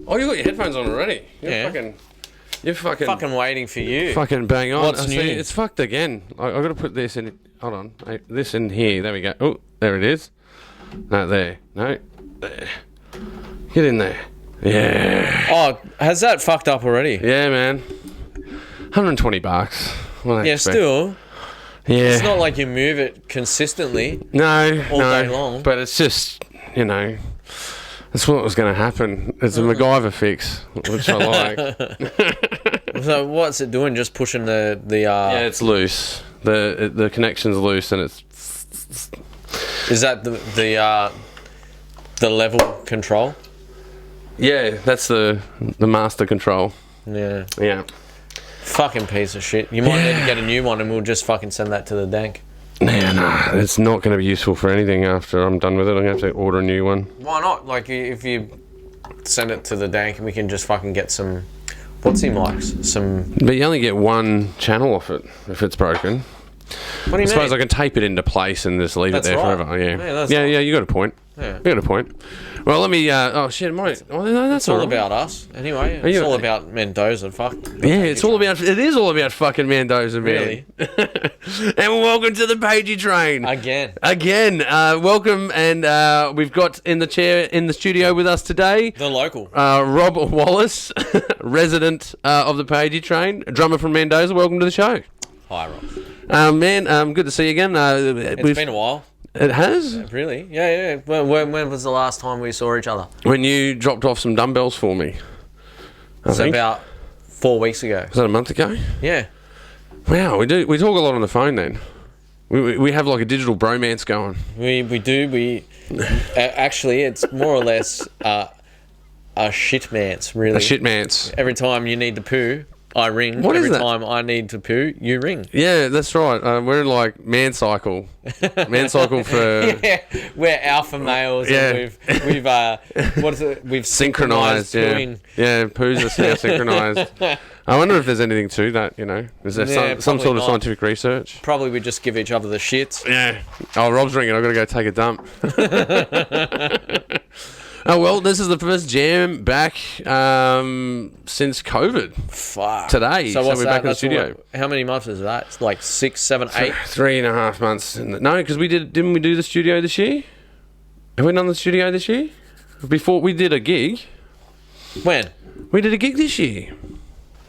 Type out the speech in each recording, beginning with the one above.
Oh, you got your headphones on already? You're Fucking waiting for you. fucking bang on. What's new? See, it's fucked again. I've got to put this in. Hold on. This in here. There we go. Oh, there it is. No, there. No, there. Get in there. Yeah. Oh, has that fucked up already? Yeah, man. $120. What Yeah, still. Yeah. It's not like you move it consistently. No, all day long. But it's just, that's what was going to happen. It's a MacGyver fix, which I like. So what's it doing? Just pushing the Yeah, it's loose. The connection's loose, and it's. Is that the level control? Yeah, that's the master control. Yeah. Yeah. Fucking piece of shit. You might need to get a new one, and we'll just fucking send that to the dank. Yeah, no, it's not going to be useful for anything after I'm done with it. I'm going to have to order a new one. Why not? Like, if you send it to the dank, we can just fucking get some. What's he likes? But you only get one channel off it if it's broken. What do you I suppose mean? I can tape it into place and just leave That's it there right. forever. Yeah, that's yeah, right. yeah. You got a point. Yeah. You got a point. Well, let me. Oh shit! No, that's It's all right. about us, anyway. It's all about Mendoza. Fuck. Yeah, it's all about. It is all about fucking Mendoza, man. Really? And welcome to the Pagey train Again. Welcome, and we've got in the studio with us today. The local. Rob Wallis, resident of the Pagey train, drummer from Mendoza. Welcome to the show. Hi, Rob. Man, good to see you again. It's been a while. It has? Really? Yeah. When was the last time we saw each other? When you dropped off some dumbbells for me. It's about 4 weeks ago. Was that a month ago? Yeah. Wow, we talk a lot on the phone then. We have like a digital bromance going. We do. Actually, it's more or less a shitmance, really. A shitmance. Every time you need to poo, I ring. What is Every that? time I need to poo, you ring. Yeah, that's right. We're in like man cycle for Yeah, we're alpha males. Yeah. And we've what is it? We've synchronized. Yeah, pooing. yeah, poos are now synchronized. I wonder if there's anything to that. Is there Yeah, some sort of not. scientific research? Probably we just give each other the shits. Yeah. Oh, Rob's ringing. I've got to go take a dump. Oh, well, this is the first jam back since COVID. Fuck. Today. So what's we're that? back in the That's studio. how many months is that? It's like 6, 7, 8. 3.5 months. No, because didn't we do the studio this year? Have we done the studio this year? Before we did a gig. When? We did a gig this year.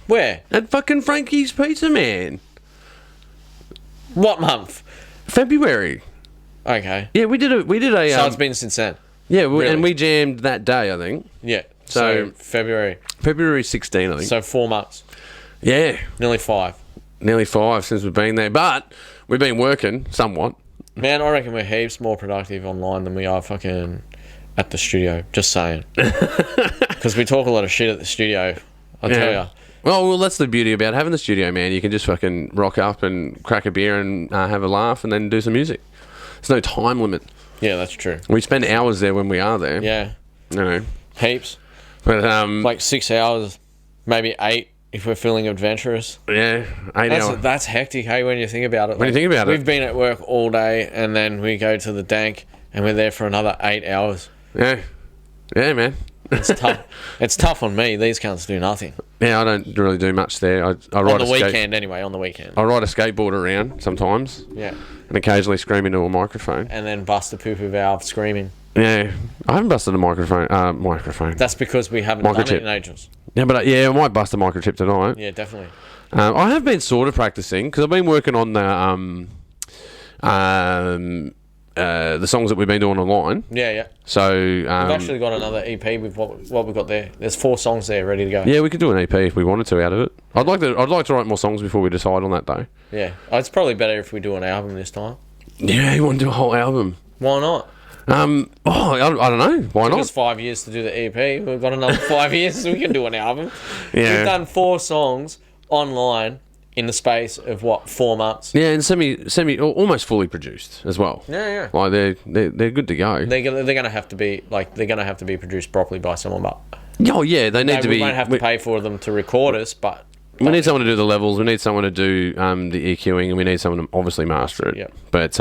Where? At fucking Frankie's Pizza, man. What month? February. Okay. Yeah, we did a. So it's been since then. Yeah, Really? and we jammed that day, I think. Yeah. So- So February. February 16, I think. So 4 months. Yeah, Nearly 5. nearly 5 since we've been there, but we've been working somewhat. Man, I reckon we're heaps more productive online than we are fucking at the studio. Just saying. Because we talk a lot of shit at the studio. I'll tell you. Well, that's the beauty about having the studio, man. You can just fucking rock up and crack a beer and have a laugh and then do some music. There's no time limit. Yeah, that's true. We spend hours there when we are there. Yeah. Heaps. But Like 6 hours, maybe 8 if we're feeling adventurous. yeah, 8 hours. That's hectic, hey, when you think about it. When you think about it. We've been at work all day and then we go to the dank and we're there for another 8 hours. Yeah, man. It's tough. It's tough on me. These cunts do nothing. Yeah, I don't really do much there. I ride On the weekend, anyway, on the weekend. I ride a skateboard around sometimes Yeah. and occasionally scream into a microphone. And then bust a poo-poo valve screaming. Yeah, I haven't busted a microphone. That's because we haven't done Microchip. it in ages. Yeah, but I might bust a microchip tonight. Yeah, definitely. I have been sort of practicing because I've been working on the songs that we've been doing online. Yeah. So We've actually got another EP with what we've got there. There's 4 songs there ready to go. yeah, we could do an EP if we wanted to out of it. I'd like to write more songs before we decide on that though. Yeah. It's probably better if we do an album this time. Yeah, you want to do a whole album? Why not? I don't know. Why Took us not? 5 years to do the EP. We've got another 5 years, so we can do an album. Yeah. We've done 4 songs online in the space of 4 months. Yeah, and semi almost fully produced as well. Yeah. Like they're good to go. They're gonna have to be produced properly by someone, but Oh yeah, they need to be. we won't have to pay for them to record us, but We need someone to do the levels. We need someone to do the EQing, and we need someone to obviously master it. Yep. But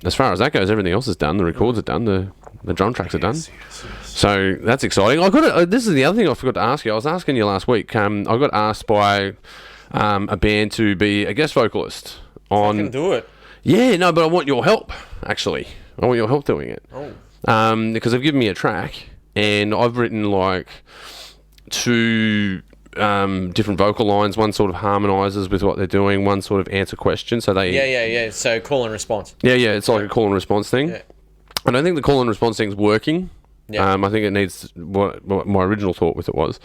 as far as that goes, everything else is done. The records are done. The drum tracks are done. So that's exciting. This is the other thing I forgot to ask you. I was asking you last week. I got asked by a band to be a guest vocalist on. I can do it. Yeah, no, but I want your help. Actually, I want your help doing it. Oh. Because they've given me a track, and I've written like 2 different vocal lines. One sort of harmonises with what they're doing. One sort of answer questions. So they. Yeah. So call and response. Yeah. It's like a call and response thing. Yeah. I don't think the call and response thing's working. Yeah. I think it needs what my original thought with it was.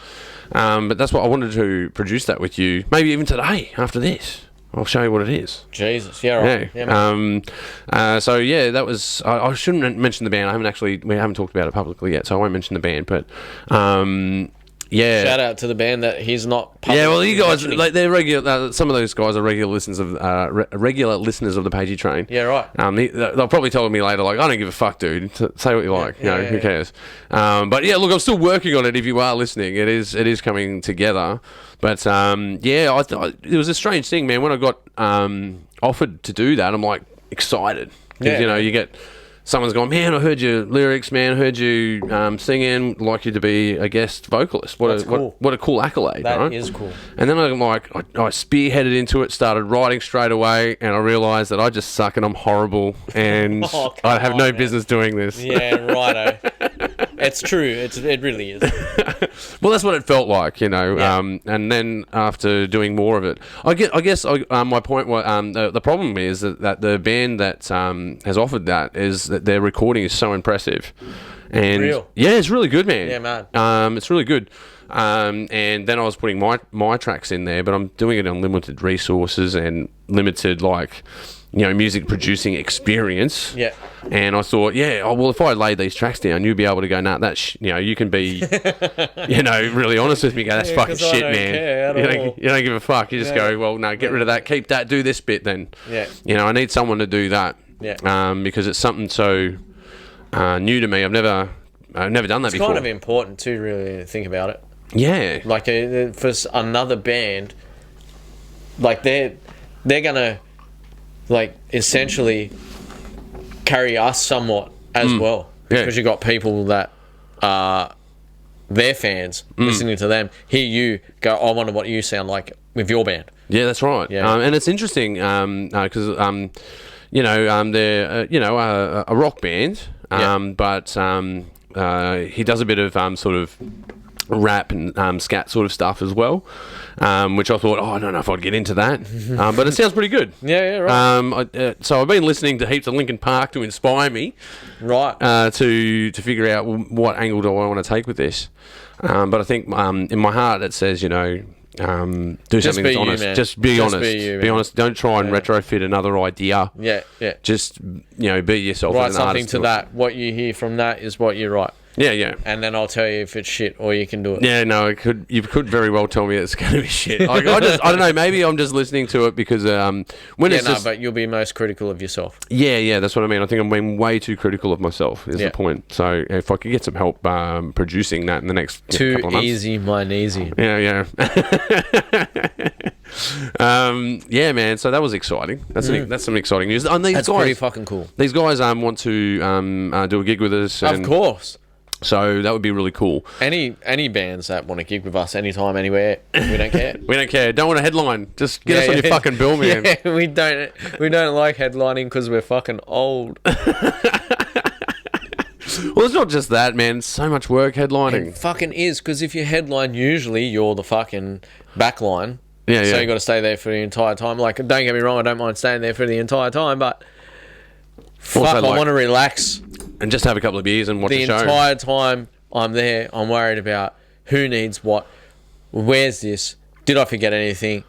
But that's what I wanted to produce that with you. Maybe even today after this. I'll show you what it is. Jesus. Yeah, right. Yeah. So yeah, that was. I shouldn't mention the band. We haven't talked about it publicly yet, so I won't mention the band. But yeah. Shout out to the band that he's not. Yeah, well, you guys, like they're regular. Some of those guys are regular listeners of regular listeners of the Pagey Train. Yeah, right. They'll probably tell me later, like, I don't give a fuck, dude. Say what you like. Who cares? But yeah, look, I'm still working on it. If you are listening, it is coming together. But yeah, it was a strange thing, man. When I got offered to do that, I'm like excited. Yeah, you get. Someone's gone, man, I heard your lyrics, man, I heard you singing, like you to be a guest vocalist. What a cool accolade, That right? is cool. And then I'm like, I spearheaded into it, started writing straight away, and I realised that I just suck and I'm horrible, and I have no business doing this. Yeah, righto. It's true. It really is. Well, that's what it felt like, Yeah. and then after doing more of it, I guess my point was the problem is that the band that has offered that is that their recording is so impressive, and Real. yeah, it's really good, man. Yeah, man. It's really good. And then I was putting my tracks in there, but I'm doing it on limited resources and limited music producing experience. Yeah. And I thought, if I laid these tracks down, you'd be able to go, nah, you can be, really honest with me. Go, that's fucking 'cause I shit, don't man. care at all. You don't give a fuck. You just go, well, no, get rid of that. Keep that. Do this bit then. Yeah. I need someone to do that. Yeah. Because it's something so new to me. I've never done that before. It's kind of important too, really, to think about it. Yeah. Like for another band, like they're gonna like essentially carry us somewhat as well, because you got people that are their fans listening to them, hear you go, I wonder what you sound like with your band. Yeah, that's right. Yeah. And it's interesting because they're a rock band, but he does a bit of sort of rap and scat sort of stuff as well, which I thought, I don't know if I'd get into that, but it sounds pretty good. Yeah, right. So I've been listening to heaps of Linkin Park to inspire me, Right. to figure out what angle do I want to take with this. But I think in my heart it says, do something that's honest. Man. Just be honest. Be honest. Don't try and retrofit another idea. Yeah. Just be yourself. Write as an something artist to that. What you hear from that is what you write. Yeah. And then I'll tell you if it's shit or you can do it. Yeah, no, you could very well tell me it's going to be shit. I don't know. Maybe I'm just listening to it because but you'll be most critical of yourself. Yeah, that's what I mean. I think I'm being way too critical of myself. Is the point. So if I could get some help producing that in the next couple of months. Too easy, mine easy. Yeah. Yeah, man. So that was exciting. That's some exciting news. And these That's guys, pretty fucking cool. These guys want to do a gig with us. Of course. So that would be really cool. Any bands that want to gig with us anytime, anywhere, we don't care. We don't care. Don't want a headline. Just get us on your fucking bill, man. Yeah, we don't like headlining because we're fucking old. Well, it's not just that, man. It's so much work headlining. It fucking is, because if you headline, usually you're the fucking backline. Yeah. So you got to stay there for the entire time. Like, don't get me wrong, I don't mind staying there for the entire time, but fuck, I want to relax. And just have a couple of beers and watch the show. The entire time I'm there, I'm worried about who needs what, where's this, did I forget anything?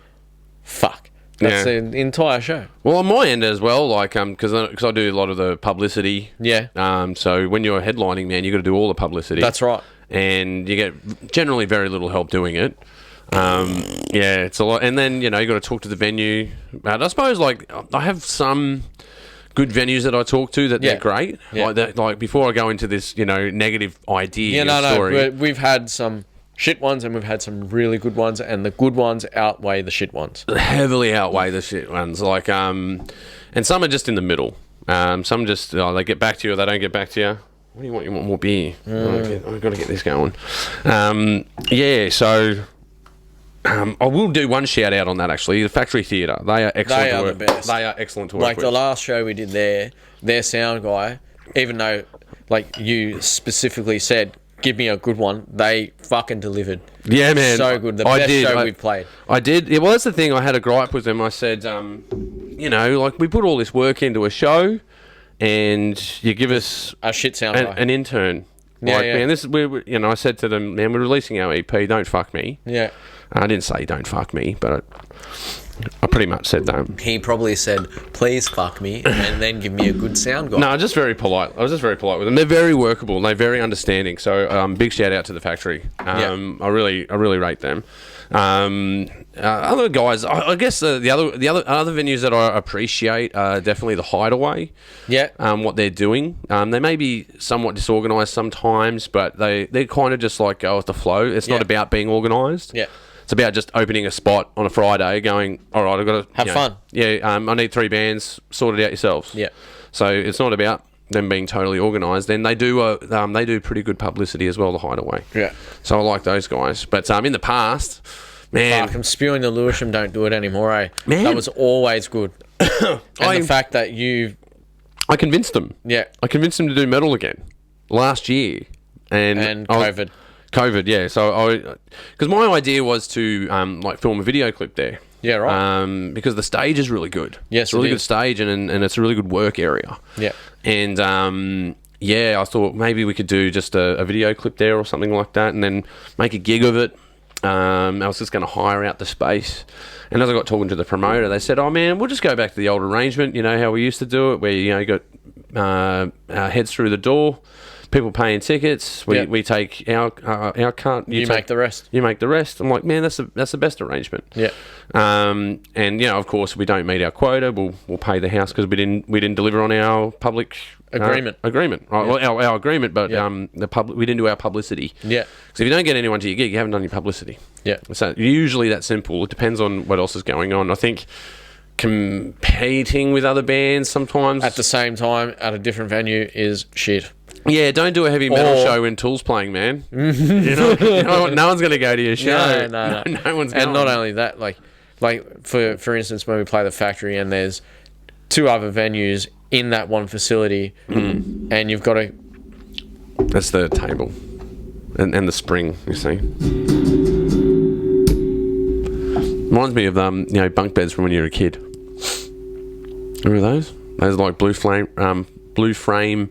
Fuck. That's the entire show. Well, on my end as well, like, because I do a lot of the publicity. Yeah. So when you're headlining, man, you got to do all the publicity. That's right. And you get generally very little help doing it. Yeah, it's a lot. And then, you got to talk to the venue. But I suppose, like, I have some good venues that I talk to that they're great. Yeah. Like before I go into this, negative idea story. No. We've had some shit ones and we've had some really good ones, and the good ones outweigh the shit ones. Heavily outweigh the shit ones. Like, and some are just in the middle. Some just they get back to you or they don't get back to you. What do you want? You want more beer? I've got to get this going. So I will do one shout out on that actually. The Factory Theatre. They are excellent. They to are work. the best. They are excellent to work Like with. the last show we did there, their sound guy, even though like you specifically said, give me a good one, they fucking delivered. Yeah, man. So good. The best show we've played. I did. Yeah, well, that's the thing. I had a gripe with them. I said, like we put all this work into a show, and you give us A shit sound guy. an intern. Yeah, Like, yeah. man, I said to them, man, we're releasing our EP. Don't fuck me. Yeah. I didn't say don't fuck me, but I pretty much said that. He probably said, please fuck me, and then give me a good sound guy. No, just very polite. I was just very polite with them. They're very workable. They're very understanding. So, big shout out to the Factory. I really rate them. Other guys, I guess the other venues that I appreciate are definitely the Hideaway. Yeah. What they're doing. They may be somewhat disorganised sometimes, but they kind of just like go with the flow. It's not about being organised. Yeah. It's about just opening a spot on a Friday, going, all right, I've got to Have fun. Yeah, I need 3 bands. Sort it out yourselves. Yeah. So it's not about them being totally organised. Then they do pretty good publicity as well. The Hideaway. Yeah. So I like those guys. But in the past, man, Fuck, I'm spewing the Lewisham don't do it anymore, eh? Man. That was always good. And the fact that I convinced them. Yeah. I convinced them to do metal again last year, and COVID. COVID, yeah. So because my idea was to film a video clip there. Yeah, right. Because the stage is really good. Yes, it's a really it good is. stage, and it's a really good work area. Yeah. And I thought maybe we could do just a video clip there or something like that, and then make a gig of it. I was just going to hire out the space, and as I got talking to the promoter, they said, "Oh man, we'll just go back to the old arrangement. You know how we used to do it, where you got heads through the door." People paying tickets. We take our cut. You make the rest. You make the rest. I'm like, man, that's the best arrangement. Yeah. And of course, we don't meet our quota. We'll pay the house because we didn't deliver on our public Agreement. Agreement. Right, well, our agreement, but we didn't do our publicity. Yeah. Because if you don't get anyone to your gig, you haven't done your publicity. Yeah. So usually that's simple. It depends on what else is going on. I think competing with other bands sometimes At the same time, at a different venue is shit. Yeah, don't do a heavy metal show when Tool's playing, man. No one's going to go to your show. No. No one's going. And not only that, like for instance, when we play the Factory and there's 2 other venues in that one facility, and you've got to... That's the table. And the spring, you see. Reminds me of bunk beds from when you were a kid. Remember those? Those like blue frame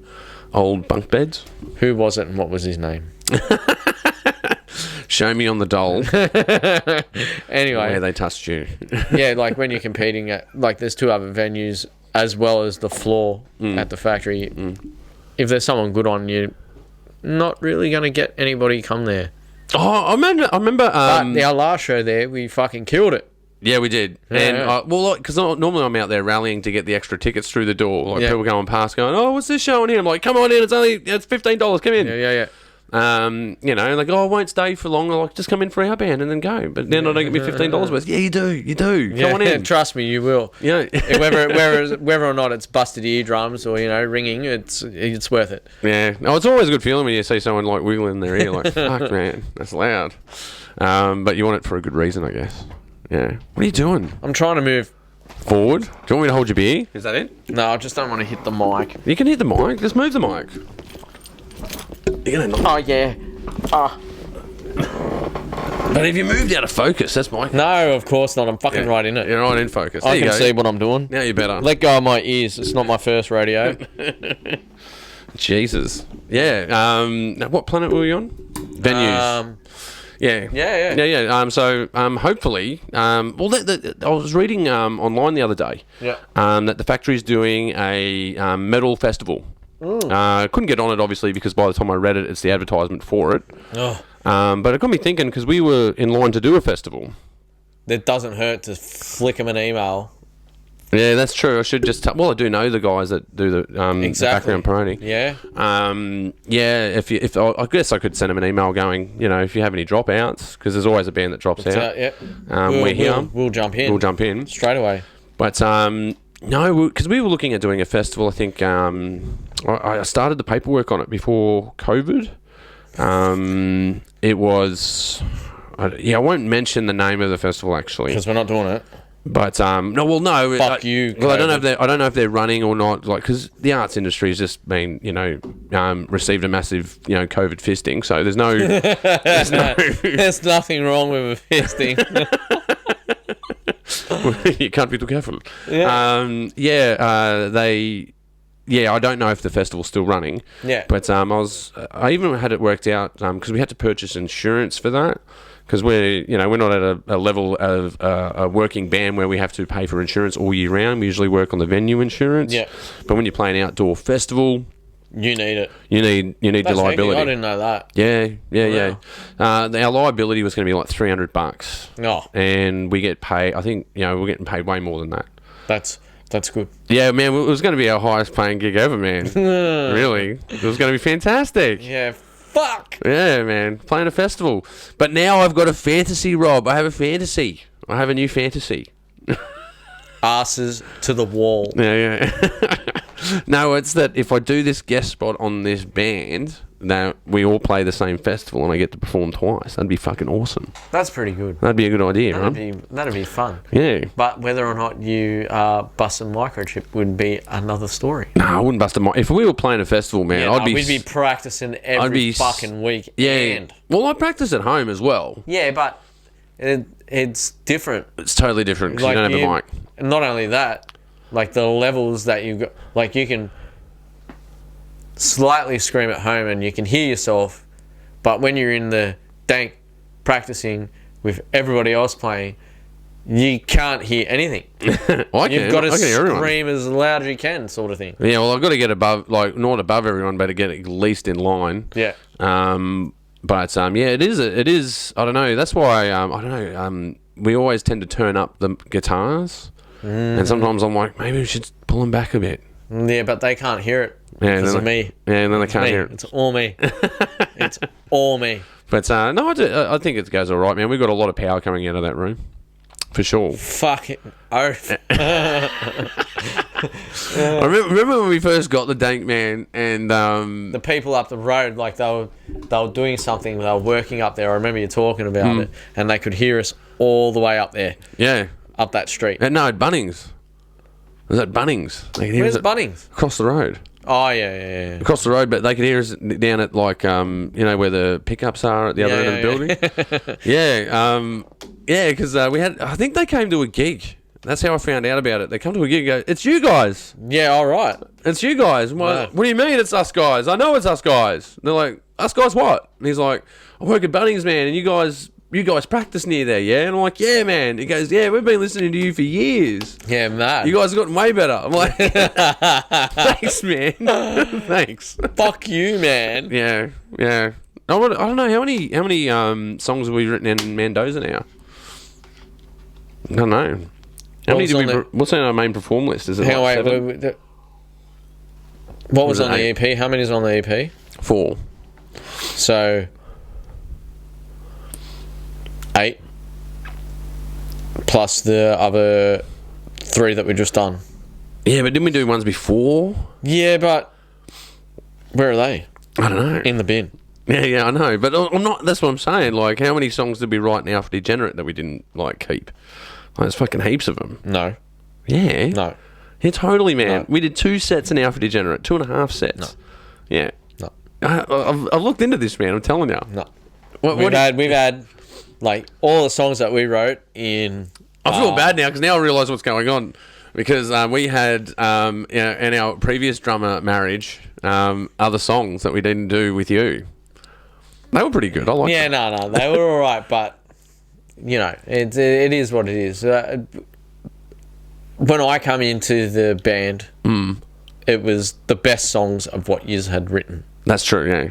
old bunk beds. Who was it and what was his name? Show me on the doll Anyway, where they touched you. yeah, like when you're competing at, like, there's 2 other venues as well as the floor at the Factory. If there's someone good on, you're not really going to get anybody come there. Oh, I remember. But our last show there, we fucking killed it. Yeah, we did. Yeah, And because normally I'm out there rallying to get the extra tickets through the door. Like people going past, going, "Oh, what's this showing here?" I'm like, "Come on in. It's $15. Come in." Yeah. Like, "Oh, I won't stay for long." I'm like, "Just come in for our band and then go." But then I don't get me $15 worth. Yeah, you do. Come on in. Trust me, you will. Yeah. whether or not it's busted eardrums or ringing, it's worth it. Yeah. No, it's always a good feeling when you see someone like wiggling their ear. Like, fuck, man, that's loud. But you want it for a good reason, I guess. Yeah. What are you doing? I'm trying to move Forward? Do you want me to hold your beer? Is that it? No, I just don't want to hit the mic. You can hit the mic. Just move the mic. You're gonna knock. Oh yeah. But if you moved out of focus, that's my. No, of course not. I'm fucking right in it. You're right in focus. I There you can go. see what I'm doing. Now you better. Let go of my ears. It's not my first radio. Jesus. Yeah. What planet were we on? Venues. Yeah. So hopefully, I was reading online the other day. Yeah. That the Factory's doing a metal festival. Couldn't get on it obviously because by the time I read it, it's the advertisement for it. Oh. But it got me thinking because we were in line to do a festival. It doesn't hurt to flick them an email. Yeah, that's true. I should just I do know the guys that do the background promoting. Yeah. If I guess I could send them an email going, if you have any dropouts, because there's always a band that drops out. Yeah. We're here. We'll jump in. We'll jump in straight away. But No, because we were looking at doing a festival. I think I started the paperwork on it before COVID. It was... I won't mention the name of the festival, actually. Because we're not doing it. But no. Fuck you. Well, I don't know if they're running or not. Like, because the arts industry has just been, received a massive, COVID fisting. So there's no, there's nothing wrong with a fisting. You can't be too careful. Yeah. I don't know if the festival's still running. Yeah. But I even had it worked out because we had to purchase insurance for that. Because we're not at a level of a working band where we have to pay for insurance all year round. We usually work on the venue insurance. Yeah. But when you play an outdoor festival, you need it. You need your liability. I didn't know that. Yeah. Our liability was going to be like $300. Oh. And we get paid. I think we're getting paid way more than that. That's good. Yeah, man. It was going to be our highest paying gig ever, man. Really, it was going to be fantastic. Yeah. Fuck. Yeah, man. Playing a festival. But now I've got a fantasy, Rob. I have a fantasy. I have a new fantasy. Asses to the wall. Yeah. No, it's that if I do this guest spot on this band, that we all play the same festival and I get to perform twice. That'd be fucking awesome. That's pretty good. That'd be a good idea, right? That'd be fun. Yeah. But whether or not you bust a microchip would be another story. No, I wouldn't bust a mic. If we were playing a festival, man, we'd be practicing every fucking week. Yeah. Well, I practice at home as well. Yeah, but it's different. It's totally different because you don't have a mic. Not only that, like the levels that you got, like you can slightly scream at home and you can hear yourself, but when you're in the dank practicing with everybody else playing, you can't hear anything. You've got to scream as loud as you can, sort of thing. Yeah, well, I've got to get above, like not above everyone, but to get at least in line. Yeah. It is. I don't know. That's why I don't know. We always tend to turn up the guitars, and sometimes I'm like, maybe we should pull them back a bit. Yeah, but they can't hear it because of me. Yeah, and then they can't hear it. It's all me. It's all me. But no, I think it goes all right, man. We've got a lot of power coming out of that room, for sure. Fucking oath. I remember when we first got the dank, man, and the people up the road, like they were doing something, they were working up there. I remember you talking about it, and they could hear us all the way up there. Yeah, up that street. No, at Bunnings. Was that Bunnings? Where's Bunnings? Across the road. Oh yeah. Across the road, but they could hear us down at like where the pickups are at the other end of the building. Yeah, because we had. I think they came to a gig. That's how I found out about it. They come to a gig and go, "It's you guys." Yeah, all right. It's you guys. What do you mean it's us guys? I know it's us guys. And they're like, "Us guys what?" And he's like, "I work at Bunnings, man, and you guys practice near there, yeah?" And I'm like, "Yeah, man." He goes, "Yeah, we've been listening to you for years. Yeah, man. You guys have gotten way better." I'm like, "Thanks, man. Thanks." Fuck you, man. Yeah. I don't know how many songs have we written in Mendoza now. I don't know. How many what's on our main perform list? Is it like 7? What was on the EP? How many is on the EP? 4. So 8 plus the other 3 that we just done. Yeah, but didn't we do ones before? Yeah, but where are they? I don't know. In the bin. Yeah, I know. But I'm not. That's what I'm saying. Like, how many songs did we write now for Degenerate that we didn't keep? Like, there's fucking heaps of them. No. Yeah. No. Yeah, totally, man. No. We did 2 sets in Alpha Degenerate, 2.5 sets. No. Yeah. No. I've looked into this, man. I'm telling you. No. We've had like all the songs that we wrote in. I feel bad now because now I realise what's going on. Because we had in our previous drummer marriage other songs that we didn't do with you. They were pretty good. I like. Yeah, them. no, they were all right, but it is what it is. When I come into the band, it was the best songs of what you had written. That's true. Yeah.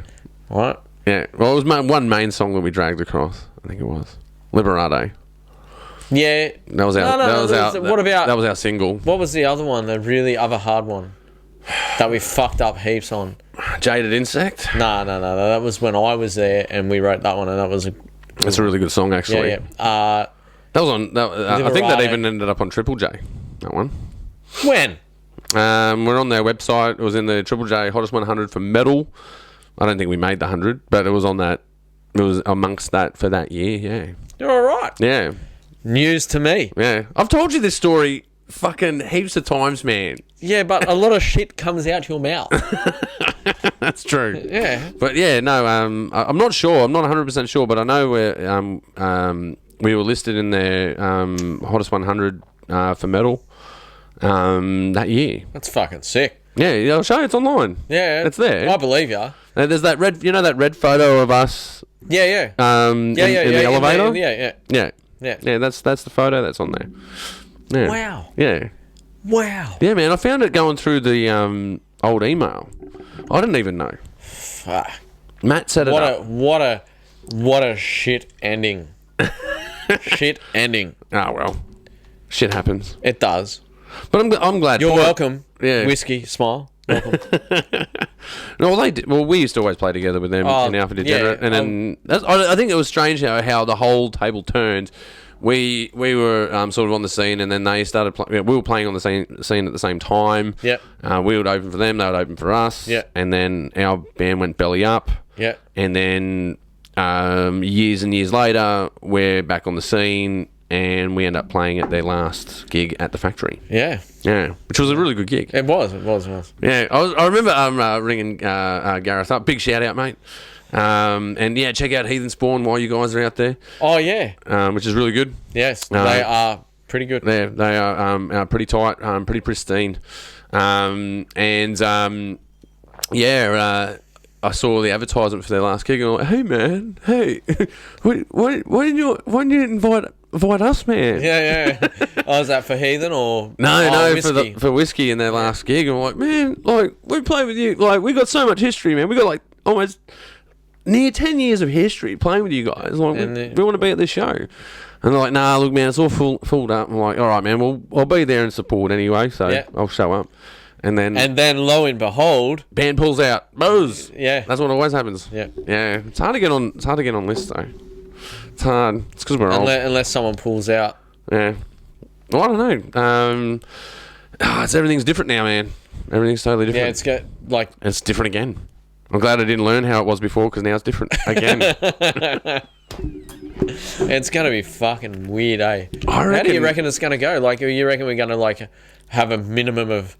Right. Yeah. Well, it was one main song that we dragged across. I think it was Liberate. Yeah. That was our. What about that was our single? What was the other one? The really other hard one that we fucked up heaps on. Jaded Insect. No. That was when I was there and we wrote that one, and that was That's a really good song, actually. Yeah. That was on. I think that even ended up on Triple J. That one. When? We're on their website. It was in the Triple J Hottest 100 for metal. I don't think we made the 100, but it was on that. It was amongst that for that year, yeah. You're all right. Yeah. News to me. Yeah. I've told you this story fucking heaps of times, man. Yeah, but a lot of shit comes out your mouth. That's true. Yeah. But yeah, no, I'm not sure. I'm not 100% sure, but I know we were listed in their Hottest 100 for metal that year. That's fucking sick. Yeah, I'll show you. It's online. Yeah. It's there. I believe you. And there's that red, that red photo of us. Yeah. In the elevator. Yeah. That's the photo that's on there. Yeah. Wow. Yeah. Wow. Yeah, man. I found it going through the old email. I didn't even know. Fuck. Matt set it up. What a shit ending. Shit ending. Oh well, shit happens. It does. But I'm glad. You're welcome. Yeah. Whiskey, smile. Welcome. No, well, we used to always play together with them in Alpha Degenerate, and then I think it was strange how the whole table turned. We were sort of on the scene, and then they started. We were playing on the scene at the same time. Yeah. We would open for them; they would open for us. Yeah. And then our band went belly up. Yeah. And then years and years later, we're back on the scene, and we end up playing at their last gig at the Factory. Yeah. Yeah, which was a really good gig. It was. Yeah, I remember ringing Gareth up. Big shout out, mate. And yeah, check out Heathen Spawn while you guys are out there. Oh yeah. Which is really good. Yes, they are pretty good. They are pretty tight, pretty pristine. I saw the advertisement for their last gig, and I'm like, hey man, why didn't you invite us, man? Yeah. Oh, is that for Heathen or no, whiskey? for Whiskey in their last gig? And I'm like, man, like we play with you, like we got so much history, man. We got like almost near 10 years of history playing with you guys. Like we want to be at this show. And they're like, nah, look, man, it's all filled up. I'm like, all right, man, well, I'll be there in support anyway, so I'll show up. And then lo and behold, band pulls out. Booze. Yeah. That's what always happens. Yeah. Yeah. It's hard to get on lists though. It's hard. It's because we're old. Unless someone pulls out. Yeah. Well, I don't know. Everything's different now, man. Everything's totally different. Yeah, it's different again. I'm glad I didn't learn how it was before, because now it's different again. It's gonna be fucking weird, eh? How do you reckon it's gonna go? Like, you reckon we're gonna have a minimum of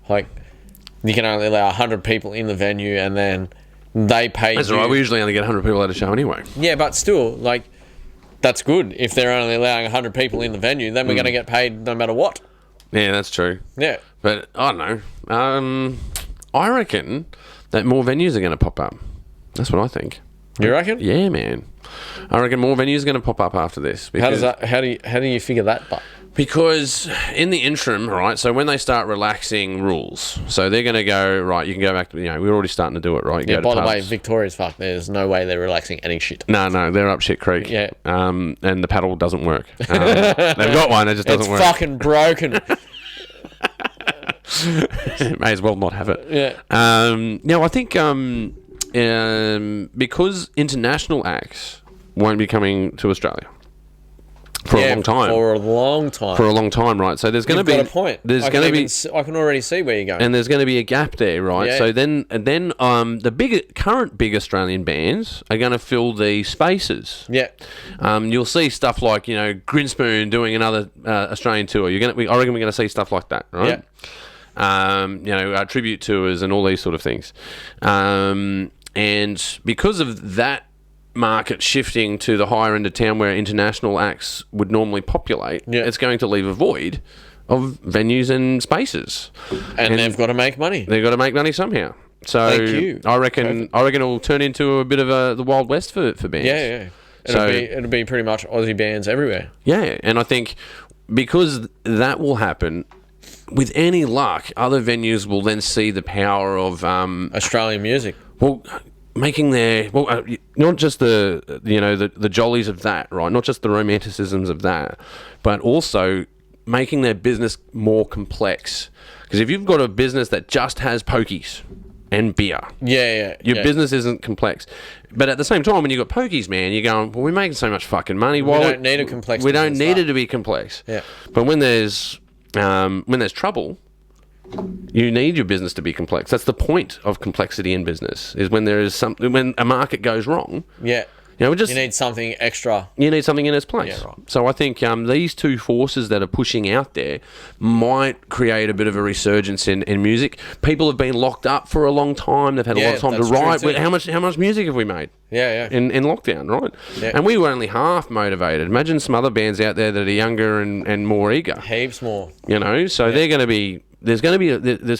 you can only allow 100 people in the venue, and then they pay. That's right. We usually only get 100 people at a show anyway. Yeah, but still, that's good. If they're only allowing 100 people in the venue, then we're gonna get paid no matter what. Yeah, that's true. Yeah, but I don't know. I reckon that more venues are going to pop up. That's what I think. You reckon? Yeah, man. I reckon more venues are going to pop up after this. How do you figure that? Because in the interim, right, so when they start relaxing rules, so they're going to go, right, you can go back to, we're already starting to do it, right? Yeah, by the way, Victoria's fucked. There's no way they're relaxing any shit. No, they're up shit creek. Yeah. And the paddle doesn't work. They've got one, it just doesn't work. It's fucking broken. May as well not have it. Yeah. Now, I think because international acts won't be coming to Australia for a long time. For a long time, right? So there's going to be... You've got a point. There's going to be... I can already see where you're going. And there's going to be a gap there, right? Yeah. So then the current big Australian bands are going to fill the spaces. Yeah. You'll see stuff like, Grinspoon doing another Australian tour. I reckon we're going to see stuff like that, right? Yeah. Tribute tours and all these sort of things. And because of that market shifting to the higher end of town where international acts would normally populate, it's going to leave a void of venues and spaces. And they've got to make money. They've got to make money somehow. So Thank you. I reckon it'll turn into a bit of the Wild West for bands. Yeah. It'll be pretty much Aussie bands everywhere. Yeah, and I think because that will happen, with any luck, other venues will then see the power of Australian music. Well, making not just the jollies of that, right? Not just the romanticisms of that, but also making their business more complex. Because if you've got a business that just has pokies and beer, your business isn't complex. But at the same time, when you've got pokies, man, you're going, well, we're making so much fucking money. We don't need a complex. We don't need it to be complex. Yeah. But when there's trouble, You need your business to be complex. That's the point of complexity in business, is when there is when a market goes wrong. Yeah. You need something extra. You need something in its place. Yeah, right. So I think these two forces that are pushing out there might create a bit of a resurgence in music. People have been locked up for a long time. They've had a lot of time to write. How much music have we made? Yeah. In lockdown, right? Yeah. And we were only half motivated. Imagine some other bands out there that are younger and more eager. Heaps more. So they're going to be... There's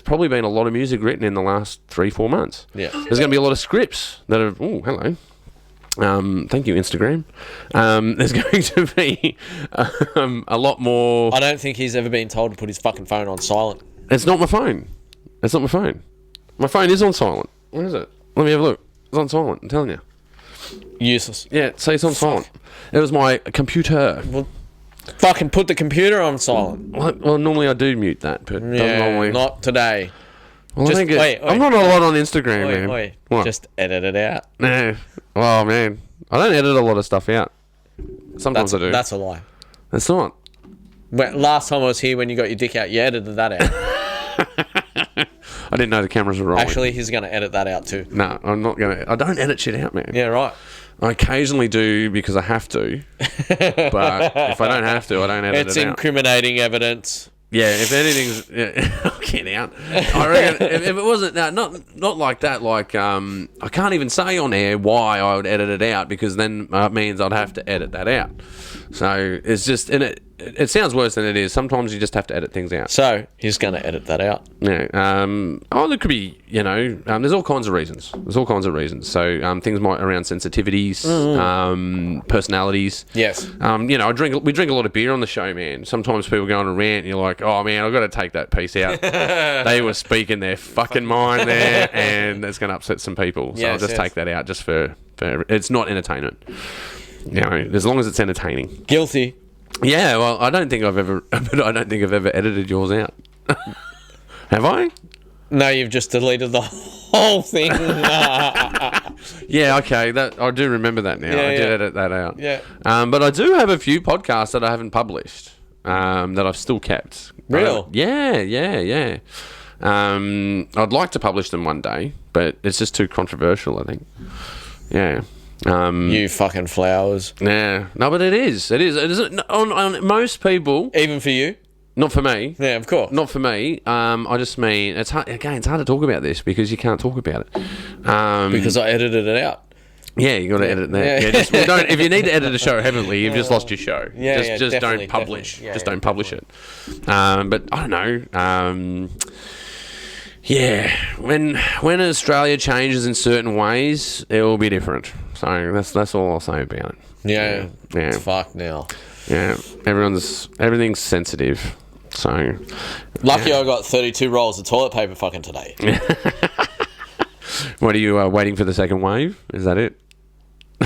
probably been a lot of music written in the last 3-4 months. Yeah. There's going to be a lot of scripts that are... Oh, hello. Thank you, Instagram. There's going to be a lot more... I don't think he's ever been told to put his fucking phone on silent. It's not my phone. It's not my phone. My phone is on silent. Where is it? Let me have a look. It's on silent, I'm telling you. Useless. Yeah, say it's on silent. It was my computer. Well, fucking put the computer on silent. Well, normally I do mute that, but doesn't normally... not today. Well, I'm not a lot on Instagram, man. What? Just edit it out. No. Oh, man. I don't edit a lot of stuff out. Sometimes I do. That's a lie. It's not. Last time I was here when you got your dick out, you edited that out. I didn't know the cameras were rolling. Actually, he's going to edit that out too. No, I'm not going to. I don't edit shit out, man. Yeah, right. I occasionally do because I have to. But if I don't have to, I don't edit it out. It's incriminating evidence. Yeah, if anything's... I'll get out. I reckon if it wasn't... Not like that. Like, I can't even say on air why I would edit it out, because then it means I'd have to edit that out. So it's just... And it sounds worse than it is. Sometimes you just have to edit things out. So he's going to edit that out. Yeah. There could be, there's all kinds of reasons. So things might around sensitivities, personalities. Yes. We drink a lot of beer on the show, man. Sometimes people go on a rant and you're like, oh man, I've got to take that piece out. They were speaking their fucking mind there, and it's going to upset some people. So I'll just take that out just for it's not entertainment. As long as it's entertaining. Guilty. Yeah, well, I don't think I've ever edited yours out. Have I? No, you've just deleted the whole thing. Yeah, okay. That I do remember that now. I did edit that out. Yeah. But I do have a few podcasts that I haven't published that I've still kept. Real? Yeah. I'd like to publish them one day, but it's just too controversial, I think. Yeah. You fucking flowers. Yeah. No, but it is. It is on most people. Even for you? Not for me. Yeah, of course. Not for me. I just mean it's hard. Again, it's hard to talk about this because you can't talk about it. Because I edited it out. Yeah, you got to edit that. Yeah. If you need to edit a show heavily, you've just lost your show. Yeah, just don't publish. Yeah, just don't publish it. But I don't know. Yeah, when Australia changes in certain ways, it will be different. So that's all I'll say about it. Yeah. Yeah. Fuck now. Yeah. Everything's sensitive. So lucky I got 32 rolls of toilet paper fucking today. What are you waiting for the second wave? Is that it?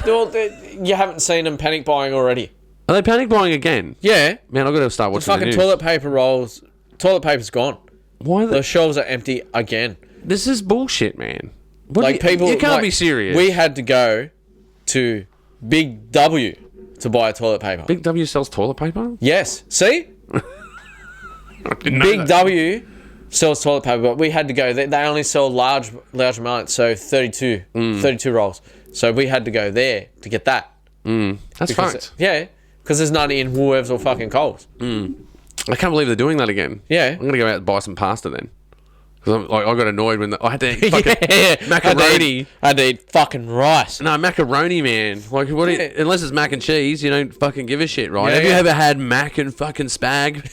Well, you haven't seen them panic buying already. Are they panic buying again? Yeah. Man, I've got to start watching the news. Toilet paper rolls. Toilet paper's gone. Why? The shelves are empty again. This is bullshit, man. You can't be serious. We had to go to Big W to buy toilet paper. Big W sells toilet paper? Yes. See? Big W sells toilet paper, but we had to go. They only sell large amounts, so 32 rolls. So we had to go there to get that. That's fucked. Yeah, because there's none in Woolworths or fucking Coles. I can't believe they're doing that again. Yeah. I'm going to go out and buy some pasta then. Because I got annoyed when I had to eat fucking macaroni. I had to eat fucking rice. No, macaroni, man. Like, unless it's mac and cheese, you don't fucking give a shit, right? Yeah, Have you ever had mac and fucking spag?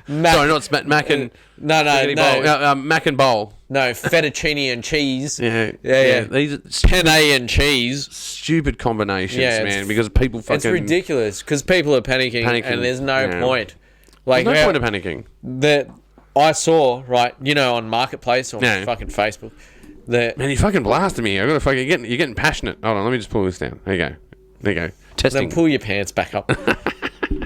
Sorry, not mac and... No. Mac and bowl. No, fettuccine and cheese. Yeah. These are penne and cheese. Stupid combinations, man, because people fucking... It's ridiculous, because people are panicking and there's no point. There's no point of panicking. That I saw, right, on Marketplace or fucking Facebook. Man, you fucking blasted me. I gotta fucking you're getting passionate. Hold on, let me just pull this down. There you go. Testing. Then pull your pants back up.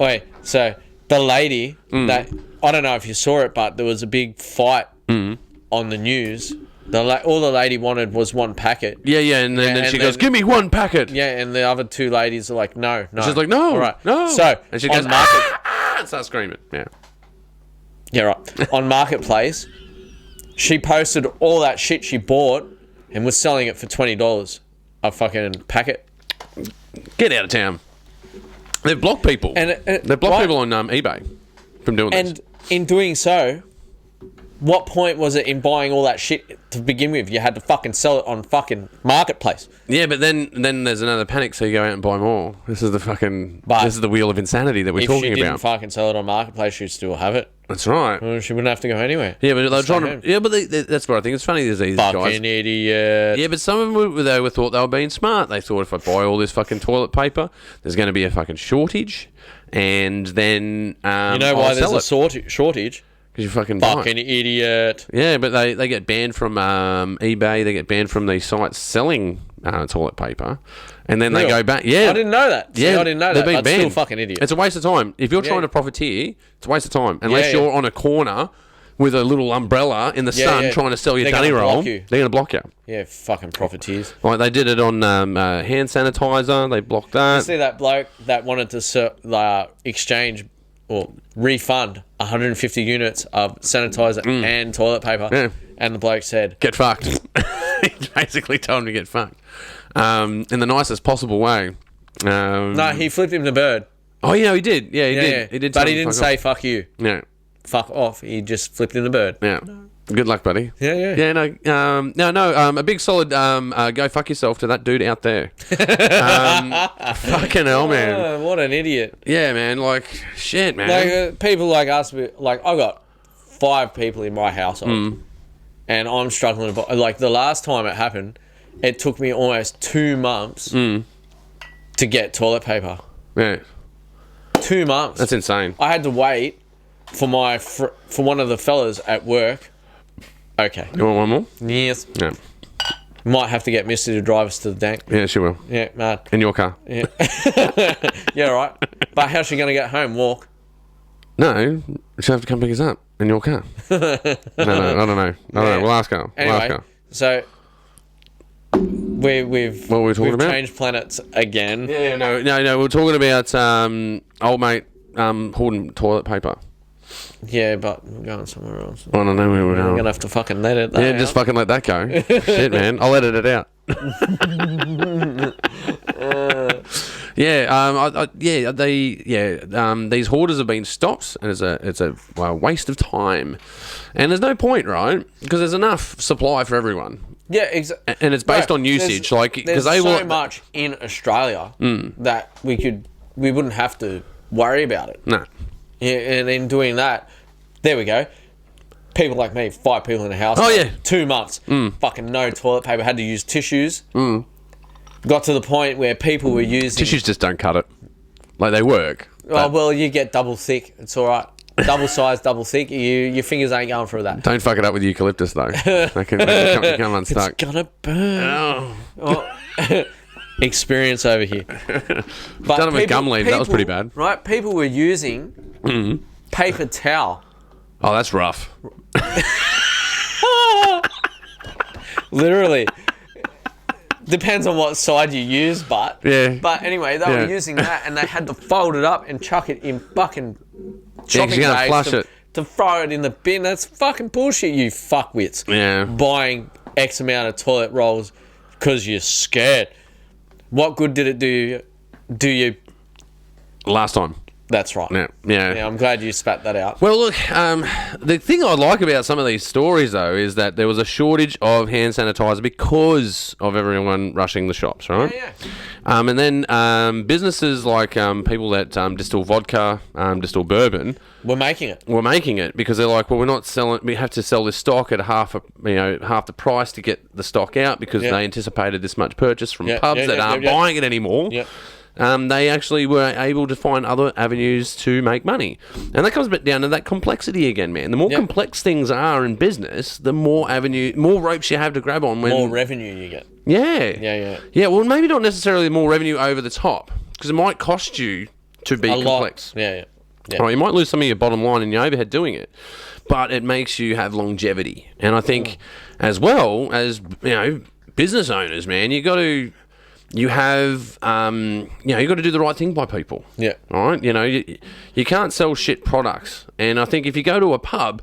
Wait, so the lady that I don't know if you saw it, but there was a big fight on the news. All the lady wanted was one packet. Yeah, and then she goes, "Give me one packet." Yeah, and the other two ladies are like, "No." She's like, "No, all right, no." So and she goes, market, and starts screaming. Yeah. Yeah, right. On Marketplace, she posted all that shit she bought and was selling it for $20 a fucking packet. Get out of town. They've blocked people. They've blocked people on eBay from doing this. And in doing so, what point was it in buying all that shit to begin with? You had to fucking sell it on fucking Marketplace. Yeah, but then there's another panic, so you go out and buy more. This is the wheel of insanity that we're talking about. If she didn't fucking sell it on Marketplace, she'd still have it. That's right. Well, she wouldn't have to go anywhere. Yeah, but they're trying to. Yeah, but that's what I think. It's funny. There's these guys. Fucking idiot. Yeah, but some of them thought they were being smart. They thought if I buy all this fucking toilet paper, there's going to be a fucking shortage, and then you know why there's a shortage? Because you fucking idiot. Yeah, but they get banned from eBay. They get banned from these sites selling toilet paper, and then they go back. Yeah, I didn't know that. I didn't know that. They're still fucking idiot. It's a waste of time. If you're trying to profiteer, it's a waste of time. Unless you're on a corner with a little umbrella in the sun trying to sell your dunny roll, they're going to block you. Yeah, fucking profiteers. Like they did it on hand sanitizer. They blocked that. You see that bloke that wanted to exchange or refund 150 units of sanitizer and toilet paper. Yeah. And the bloke said, "Get fucked." He basically told him to get fucked. In the nicest possible way. No, he flipped him the bird. Oh, yeah, he did. Yeah, he did. Yeah. He did. But he didn't say fuck you. No. Fuck off. He just flipped him the bird. Yeah. Good luck, buddy. Yeah. No. A big solid go fuck yourself to that dude out there. Fucking hell, man. Oh, what an idiot. Yeah, man. Like, shit, man. Like, people like us, like, I got 5 people in my household. And I'm struggling. Like, the last time it happened, it took me almost 2 months to get toilet paper. Yeah. 2 months. That's insane. I had to wait for one of the fellas at work. Okay. You want one more? Yes. Yeah. Might have to get Misty to drive us to the dank. Yeah, she will. Yeah, mad. In your car. Yeah. Yeah, right. But how's she going to get home? Walk? No, she'll have to come pick us up in your car. No, I don't know. We'll ask her. Anyway, so we've changed planets again. Yeah, no. We're talking about old mate hoarding toilet paper. Yeah, but we're going somewhere else. I don't know where we're going. We're going to have to fucking let it out. Yeah, just fucking let that go. Shit, man. I'll edit it out. These hoarders have been stopped, and it's a waste of time, and there's no point, right? Because there's enough supply for everyone. Yeah, exactly. And it's based on usage, there's so much in Australia that we wouldn't have to worry about it. No. Yeah, and in doing that, there we go. People like me, 5 people in a house. 2 months. Fucking no toilet paper. Had to use tissues. Got to the point where people were using... Tissues just don't cut it. Like, they work. Oh, well, you get double thick. It's all right. Double size, double thick. Your fingers ain't going through that. Don't fuck it up with eucalyptus, though. They can come unstuck. It's gonna burn. Oh. Experience over here. But done it with gum leaf. That was pretty bad. Right? People were using paper towel. Oh, that's rough. Literally. Depends on what side you use, but... Yeah. But anyway, they were using that, and they had to fold it up and chuck it in fucking shopping bags to throw it in the bin. That's fucking bullshit, you fuckwits. Yeah. Buying X amount of toilet rolls because you're scared. What good did it do you? Last time. That's right. Yeah. I'm glad you spat that out. Well, look, the thing I like about some of these stories, though, is that there was a shortage of hand sanitizer because of everyone rushing the shops, right? Yeah. And then businesses like people that distill vodka, distill bourbon... We're making it because they're like, well, we're not selling... We have to sell this stock at half the price to get the stock out because they anticipated this much purchase from pubs that aren't buying it anymore. Yep. They actually were able to find other avenues to make money. And that comes back down to that complexity again, man. The more complex things are in business, the more ropes you have to grab on. More revenue you get. Yeah. Yeah, well, maybe not necessarily more revenue over the top, because it might cost you to be complex. Yeah. Right, you might lose some of your bottom line and your overhead doing it, but it makes you have longevity. And I think as well as, business owners, man, you got to... you have, you got to do the right thing by people. Yeah. All right. You can't sell shit products. And I think if you go to a pub,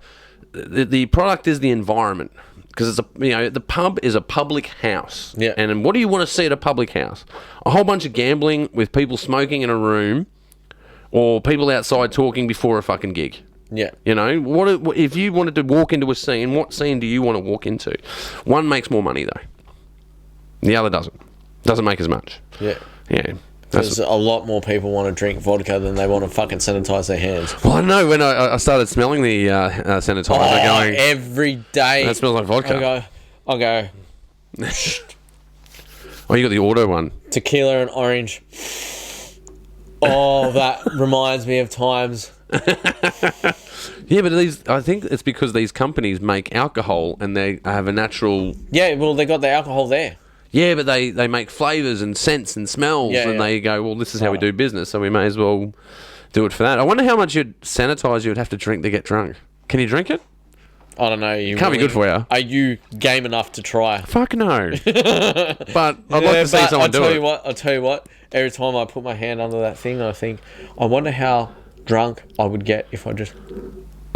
the product is the environment. Because the pub is a public house. Yeah. And what do you want to see at a public house? A whole bunch of gambling with people smoking in a room, or people outside talking before a fucking gig. Yeah. What if you wanted to walk into a scene? What scene do you want to walk into? One makes more money though. The other doesn't. Doesn't make as much. Yeah. Yeah. Because a lot more people want to drink vodka than they want to fucking sanitize their hands. Well, I know when I started smelling the sanitizer, going every day. That smells like vodka. I'll go. Oh, you got the auto one. Tequila and orange. Oh, that reminds me of times. Yeah, but I think it's because these companies make alcohol and they have a natural. Yeah, well, they got the alcohol there. Yeah, but they make flavours and scents and smells, they go, well, this is how we do business, so we may as well do it for that. I wonder how much sanitizer you'd have to drink to get drunk. Can you drink it? I don't know. Can't be good for you. Are you game enough to try? Fuck no. But I'd like to see someone do it. I'll tell you what. Every time I put my hand under that thing, I think, I wonder how drunk I would get if I just...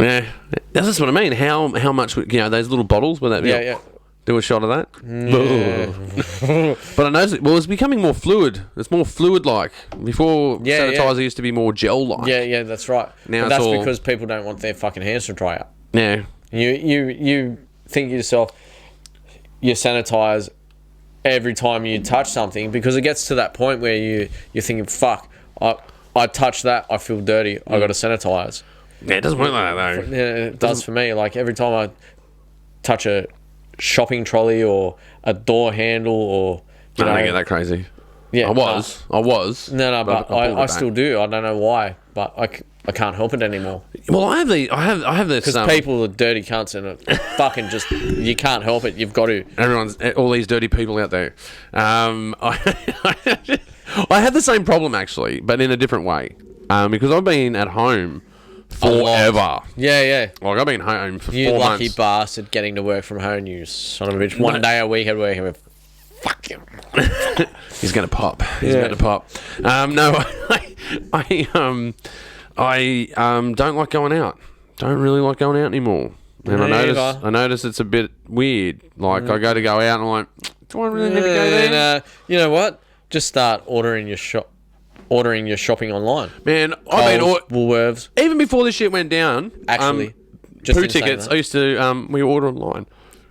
Yeah, that's what I mean. How much, those little bottles with that... Yeah. Do a shot of that. Yeah. But I noticed, it's becoming more fluid. It's more fluid-like. Before, sanitizer used to be more gel-like. Yeah, that's right. Now that's because people don't want their fucking hands to dry up. Yeah. You think to yourself, you sanitize every time you touch something, because it gets to that point where you're thinking, fuck, I touch that, I feel dirty, I got to sanitize. Yeah, it doesn't work like that, though. Yeah, it does for me. Like, every time I touch a shopping trolley or a door handle, or I don't get that crazy. Yeah, I was. No, but I still do. I don't know why, but I can't help it anymore. Well, I have this because people are dirty cunts, and it fucking just, you can't help it. You've got to. All these dirty people out there. I have the same problem actually, but in a different way. Because I've been at home forever. Yeah. Like, I've been home for 4 months. You lucky bastard getting to work from home, you son of a bitch. One day a week at work, and fuck him. He's going to pop. He's about to pop. No, I don't like going out. Don't really like going out anymore. And I notice it's a bit weird. Like, I go out and I'm like, do I really need to go there? You know what? Just start ordering your shopping online. Man, Woolworths. Even before this shit went down, actually, poo tickets. I used to we order online.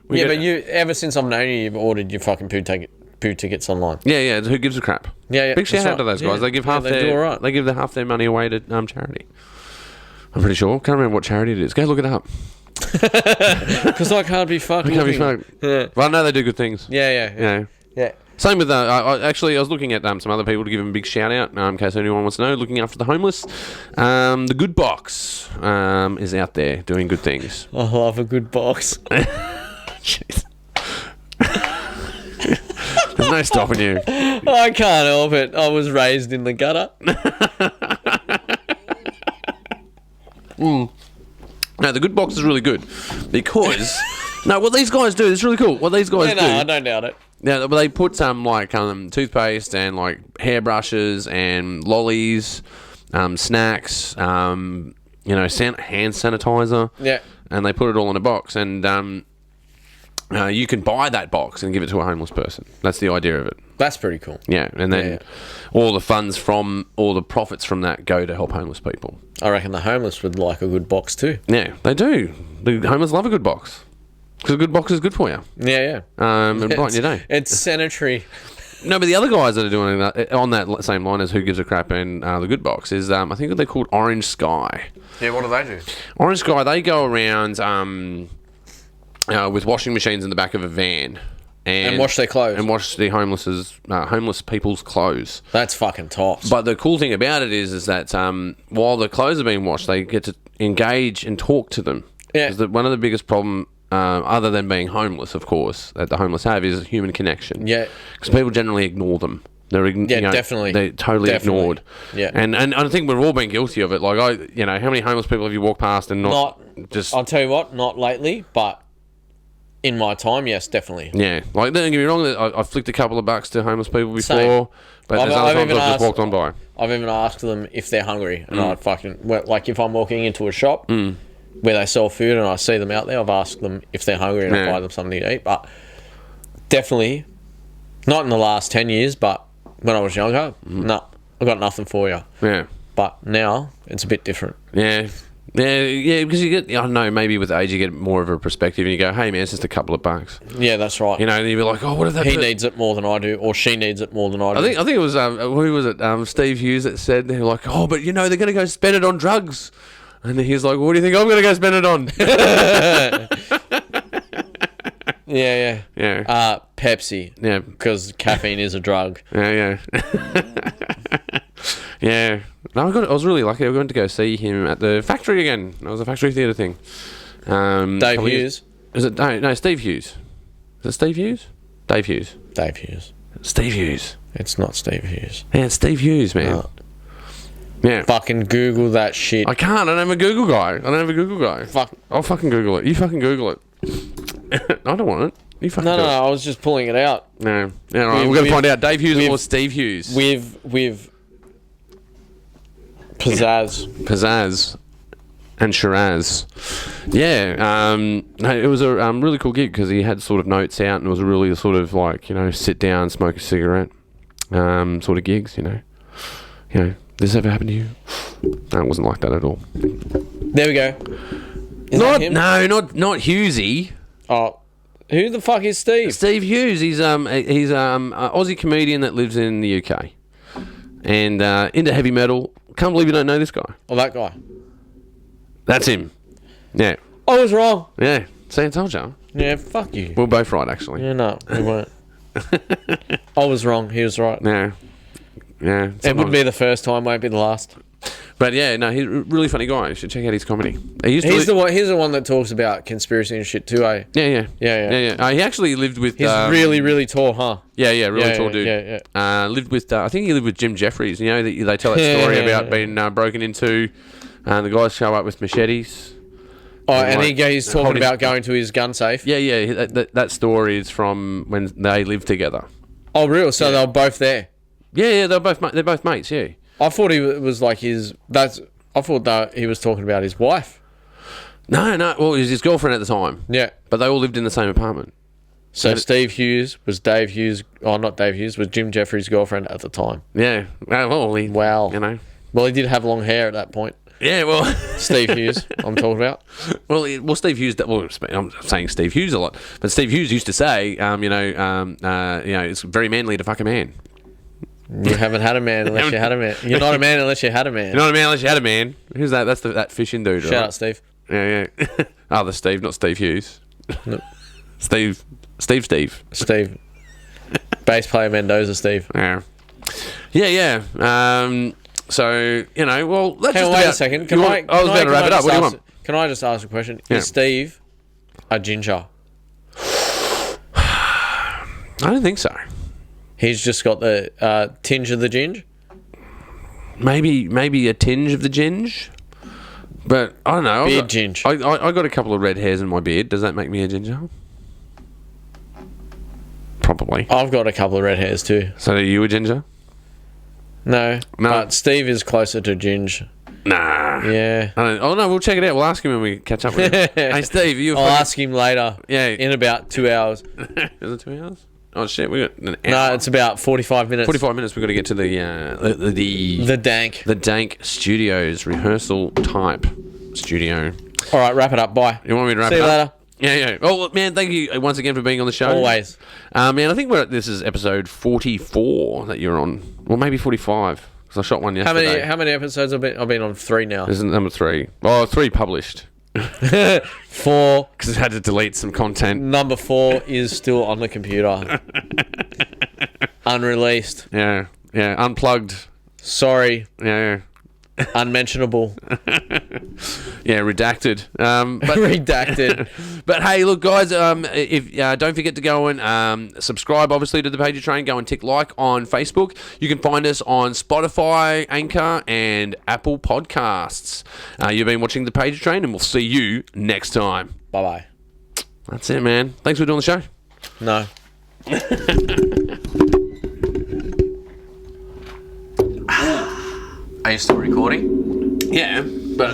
But ever since I've known you've ordered your fucking poo tickets online. Yeah. Who gives a crap? Yeah. Big shout out to those guys. They give half they give half their money away to charity. I'm pretty sure. Can't remember what charity it is. Go look it up. Because I can't be fucking. Yeah. Well, I know they do good things. Yeah. Same with I was looking at some other people to give them a big shout out in case anyone wants to know. Looking after the homeless, the Good Box is out there doing good things. I love a good box. Jeez. There's no stopping you. I can't help it. I was raised in the gutter. No, the Good Box is really good because what these guys do is really cool. What these guys do, I don't doubt it. Yeah, they put some toothpaste and like hairbrushes and lollies, snacks, hand sanitizer. Yeah, and they put it all in a box, and you can buy that box and give it to a homeless person. That's the idea of it. That's pretty cool. Yeah, and then all the funds from all the profits from that go to help homeless people. I reckon the homeless would like a good box too. Yeah, they do. The homeless love a good box. Because a good box is good for you. Yeah. And brighten your day. It's sanitary. No, but the other guys that are doing that, on that same line as Who Gives a Crap and the Good Box is, I think they're called Orange Sky. Yeah, what do they do? Orange Sky, they go around with washing machines in the back of a van. And wash their clothes. And wash the homeless people's clothes. That's fucking tops. But the cool thing about it is that while the clothes are being washed, they get to engage and talk to them. Yeah. Because one of the biggest problems, other than being homeless, of course, that the homeless have is human connection. Yeah. Because people generally ignore them. Definitely. They're totally ignored. Yeah. And I think we've all been guilty of it. Like, how many homeless people have you walked past and not just... I'll tell you what, not lately, but in my time, yes, definitely. Yeah, like don't get me wrong, I flicked a couple of bucks to homeless people before, Same. but there's other times I've just walked on by. I've even asked them if they're hungry, and I'd like if I'm walking into a shop where they sell food and I see them out there, I've asked them if they're hungry and I buy them something to eat. But definitely not in the last 10 years, but when I was younger, no, I got nothing for you. Yeah, but now it's a bit different. Yeah. Yeah, because you get, I don't know, maybe with age you get more of a perspective and you go, hey man, it's just a couple of bucks. Yeah, that's right. You know, and you'd be like, oh, what if that... He needs it more than I do, or she needs it more than I do. I think it was, who was it, Steve Hughes that said, they're like, oh, but you know, they're going to go spend it on drugs. And he's like, what do you think I'm going to go spend it on? Yeah. Pepsi. Yeah. Because caffeine is a drug. Yeah. Yeah. No, I was really lucky. I went to go see him at the factory again. It was a factory theatre thing. Dave Hughes. Is it? No, Steve Hughes. Is it Steve Hughes? Dave Hughes. Dave Hughes. Steve Hughes. It's not Steve Hughes. Yeah, it's Steve Hughes, man. Oh. Yeah. Fucking Google that shit. I can't. I don't have a Google guy. Fuck. I'll fucking Google it. You fucking Google it. I don't want it. You fucking No, I was just pulling it out. No. Yeah, right. We're going to find out. Dave Hughes or Steve Hughes? With Pizzazz and Shiraz. Yeah, it was a really cool gig because he had sort of notes out and it was a really sort of like, you know, sit down, smoke a cigarette sort of gigs, you know. This ever happened to you? No, it wasn't like that at all. There we go. Not Hughesy. Oh, who the fuck is Steve? Steve Hughes. He's an Aussie comedian that lives in the UK and into heavy metal. Can't believe you don't know this guy. Oh, that guy. That's him. Yeah. I was wrong. Yeah. See, I told you. Yeah, fuck you. We're both right, actually. Yeah, no, we weren't. I was wrong. He was right. Yeah. Yeah. It wouldn't be the first time, won't be the last. But yeah, no, he's a really funny guy. You should check out his comedy. He's the one that talks about conspiracy and shit too, eh? Yeah. He actually lived with... He's really, really tall, huh? Yeah, really tall dude. Yeah. Lived with... I think he lived with Jim Jeffries. You know, they tell that story about being broken into. The guys show up with machetes. Oh, and he's talking about going to his gun safe. Yeah. That story is from when they lived together. Oh, real? So they were both there? Yeah, they're both mates, yeah. I thought he was like his... I thought that he was talking about his wife. No. Well, he was his girlfriend at the time. Yeah. But they all lived in the same apartment. So Steve Hughes was Dave Hughes... Oh, not Dave Hughes. Was Jim Jeffries' girlfriend at the time. Yeah. Well, wow. You know. Well, he did have long hair at that point. Yeah, well... Steve Hughes, I'm talking about. Well, Steve Hughes... Well, I'm saying Steve Hughes a lot. But Steve Hughes used to say, it's very manly to fuck a man. You haven't had a man unless you had a man. You're not a man unless you had a man. You're not a man unless you had a man. Who's that? That's that fishing dude, Shout out, Steve. Yeah. The Steve, not Steve Hughes. No. Steve. Bass player Mendoza, Steve. Yeah. So, well, let's Hang on, wait a second. I was about to wrap it up. What do you want? Can I just ask a question? Yeah. Is Steve a ginger? I don't think so. He's just got the tinge of the ginge? Maybe a tinge of the ginge. But I don't know. Beard ginge. I got a couple of red hairs in my beard. Does that make me a ginger? Probably. I've got a couple of red hairs too. So are you a ginger? No. But Steve is closer to ginge. Nah. Yeah. Oh no, we'll check it out. We'll ask him when we catch up with him. Hey Steve, I'll ask him later. Yeah. In about 2 hours. Is it 2 hours? Oh shit, we got an hour. No, it's about 45 minutes. 45 minutes. We've got to get to the Dank Studios rehearsal type studio. All right, wrap it up. Bye. You want me to wrap it up? See you later. Yeah. Oh man, thank you once again for being on the show. Always. Man, I think this is episode 44 that you're on, or maybe 45 because I shot one yesterday. How many episodes I've been on? 3 now. This is number 3. Oh, 3 published. 4 because I had to delete some content. Number 4 is still on the computer. Unreleased. Yeah. Unplugged. Sorry. Yeah. Unmentionable. Yeah, redacted. But redacted. But hey, look, guys. If don't forget to go and subscribe, obviously, to the Pagey Train. Go and tick like on Facebook. You can find us on Spotify, Anchor, and Apple Podcasts. You've been watching the Pagey Train, and we'll see you next time. Bye bye. That's it, man. Thanks for doing the show. No. Are you still recording? Yeah, but